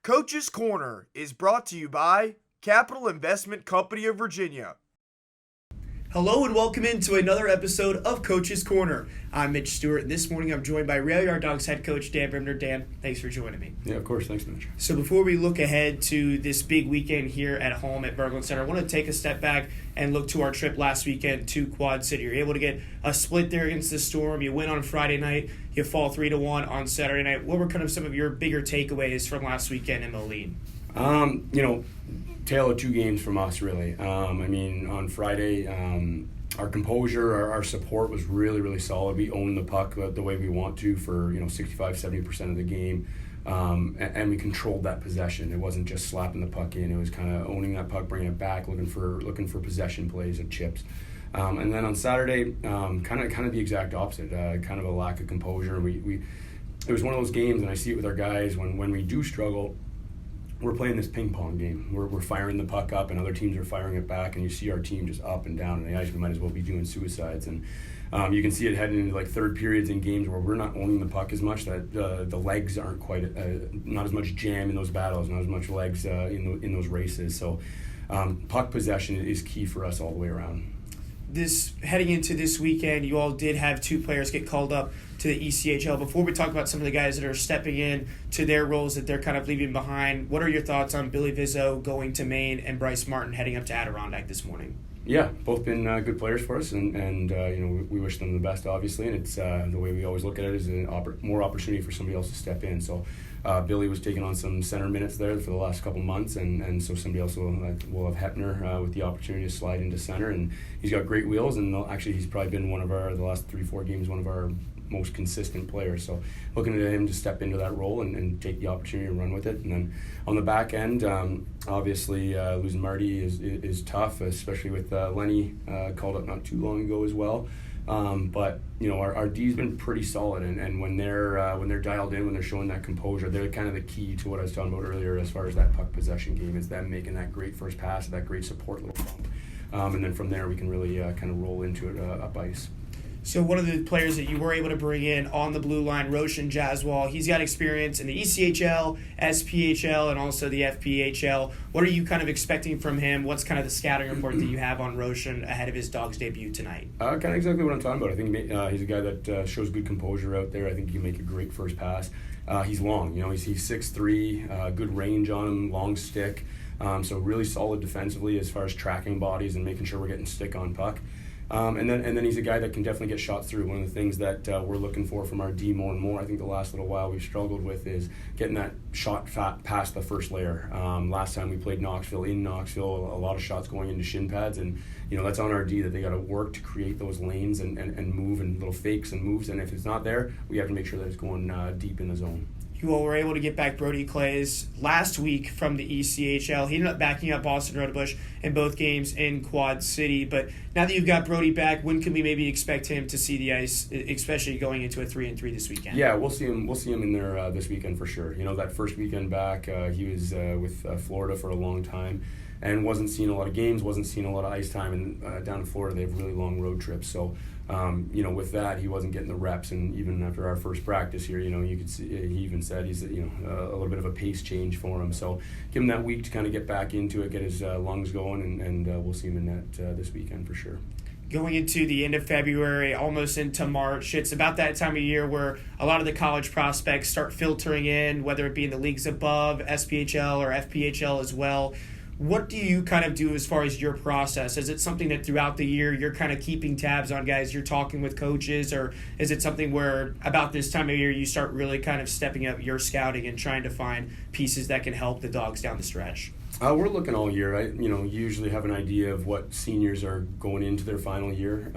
Coach's Corner is brought to you by Capital Investment Company of Virginia. Hello and welcome into another episode of Coach's Corner. I'm Mitch Stewart, and this morning I'm joined by Rail Yard Dawgs head coach Dan Bremner. Dan, thanks for joining me. Yeah, of course. Thanks, Mitch. So before we look ahead to this big weekend here at home at Berglund Center, I want to take a step back and look to our trip last weekend to Quad City. You're able to get a split there against the Storm. You win on Friday night. You fall 3-1 on Saturday night. What were kind of some of your bigger takeaways from last weekend in Moline? Tale of two games from us, really. On Friday, our composure, our support was really, really solid. We owned the puck the way we want to for 65-70% of the game, and we controlled that possession. It wasn't just slapping the puck in; it was kind of owning that puck, bringing it back, looking for possession plays and chips. And then on Saturday, kind of the exact opposite. Kind of a lack of composure. It was one of those games, and I see it with our guys when we do struggle. We're playing this ping pong game. We're firing the puck up, and other teams are firing it back, and you see our team just up and down in the ice. We might as well be doing suicides, and you can see it heading into like third periods in games where we're not owning the puck as much. That the legs aren't quite not as much jam in those battles, not as much legs in those races. So puck possession is key for us all the way around. Heading into this weekend, you all did have two players get called up to the ECHL. Before we talk about some of the guys that are stepping in to their roles that they're kind of leaving behind, what are your thoughts on Billy Vizzo going to Maine and Bryce Martin heading up to Adirondack this morning? Yeah, both been good players for us, and we wish them the best, obviously, and it's the way we always look at it is more opportunity for somebody else to step in. So Billy was taking on some center minutes there for the last couple months, and so somebody else will have Hepner with the opportunity to slide into center, and he's got great wheels, and actually he's probably been the last 3-4 games, one of our most consistent players. So looking at him to step into that role and take the opportunity to run with it. And then on the back end, obviously losing Marty is tough, especially with Lenny called up not too long ago as well. But our D's been pretty solid, and when they're dialed in, when they're showing that composure, they're kind of the key to what I was talking about earlier as far as that puck possession game. Is them making that great first pass, that great support little bump, and then from there we can really kind of roll into it up ice. So one of the players that you were able to bring in on the blue line, Roshan Jaswal, he's got experience in the ECHL, SPHL, and also the FPHL. What are you kind of expecting from him? What's kind of the scouting report that you have on Roshan ahead of his Dawgs debut tonight? Kind of exactly what I'm talking about. I think he's a guy that shows good composure out there. I think he can make a great first pass. He's long. He's 6'3", good range on him, long stick. So really solid defensively as far as tracking bodies and making sure we're getting stick on puck. And then he's a guy that can definitely get shots through. One of the things that we're looking for from our D more and more, I think the last little while we've struggled with, is getting that shot past the first layer. Last time we played Knoxville, a lot of shots going into shin pads, and that's on our D that they got to work to create those lanes and move and little fakes and moves. And if it's not there, we have to make sure that it's going deep in the zone. You all were able to get back Brody Clays last week from the ECHL. He ended up backing up Boston Rodebush in both games in Quad City. But now that you've got Brody back, when can we maybe expect him to see the ice, especially going into a 3-3 this weekend? Yeah, we'll see him in there this weekend for sure. That first weekend back, he was with Florida for a long time and wasn't seeing a lot of games, wasn't seeing a lot of ice time. And down in Florida, they have really long road trips. So, with that, he wasn't getting the reps. And even after our first practice here, you could see, he even said he's, a little bit of a pace change for him. So give him that week to kind of get back into it, get his lungs going, and we'll see him in that this weekend for sure. Going into the end of February, almost into March, it's about that time of year where a lot of the college prospects start filtering in, whether it be in the leagues above, SPHL or FPHL as well. What do you kind of do as far as your process? Is it something that throughout the year you're kind of keeping tabs on guys, you're talking with coaches, or is it something where about this time of year you start really kind of stepping up your scouting and trying to find pieces that can help the Dawgs down the stretch? We're looking all year. You usually have an idea of what seniors are going into their final year.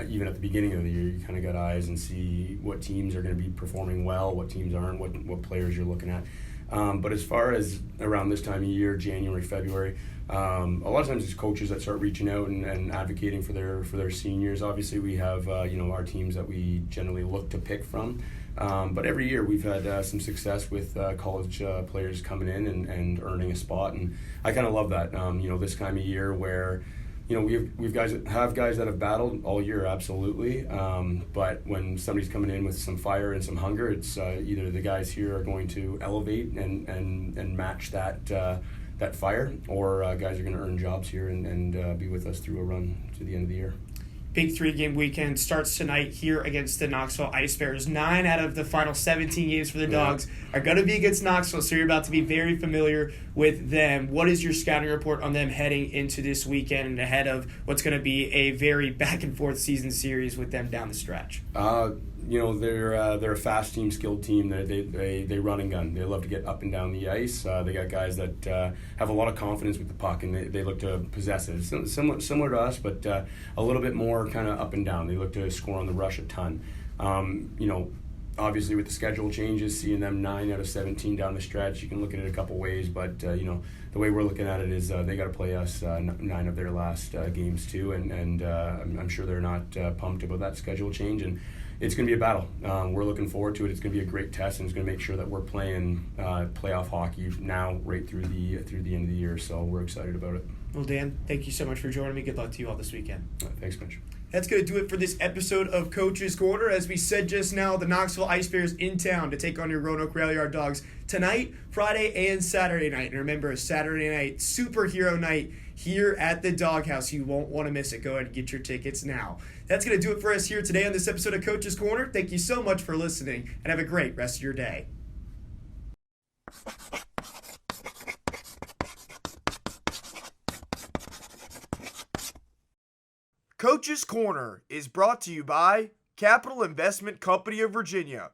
Even at the beginning of the year, you kind of got eyes and see what teams are going to be performing well, what teams aren't, what players you're looking at. But as far as around this time of year, January, February, a lot of times it's coaches that start reaching out and advocating for their seniors. Obviously, we have our teams that we generally look to pick from. But every year we've had some success with college players coming in and earning a spot, and I kind of love that. This time of year where we've guys that have battled all year, absolutely. But when somebody's coming in with some fire and some hunger, it's either the guys here are going to elevate and match that fire, or guys are going to earn jobs here and be with us through a run to the end of the year. Big 3-game weekend starts tonight here against the Knoxville Ice Bears. 9 out of the final 17 games for the Dawgs are going to be against Knoxville, so you're about to be very familiar with them. What is your scouting report on them heading into this weekend and ahead of what's going to be a very back-and-forth season series with them down the stretch? They're a fast team, skilled team. They run and gun. They love to get up and down the ice. They got guys that have a lot of confidence with the puck, and they look to possess it. Similar to us, but a little bit more kind of up and down. They look to score on the rush a ton. Obviously with the schedule changes, seeing them 9 out of 17 down the stretch, you can look at it a couple ways, but the way we're looking at it is they got to play us 9 of their last games too, and I'm sure they're not pumped about that schedule change, and it's going to be a battle. We're looking forward to it. It's going to be a great test, and it's going to make sure that we're playing playoff hockey now right through the end of the year. So we're excited about it. Well, Dan, thank you so much for joining me. Good luck to you all this weekend. Thanks, Mitch. That's going to do it for this episode of Coach's Corner. As we said just now, the Knoxville Ice Bears in town to take on your Roanoke Rail Yard Dawgs tonight, Friday, and Saturday night. And remember, Saturday night, superhero night here at the Doghouse. You won't want to miss it. Go ahead and get your tickets now. That's going to do it for us here today on this episode of Coach's Corner. Thank you so much for listening, and have a great rest of your day. Coach's Corner is brought to you by Capital Investment Company of Virginia.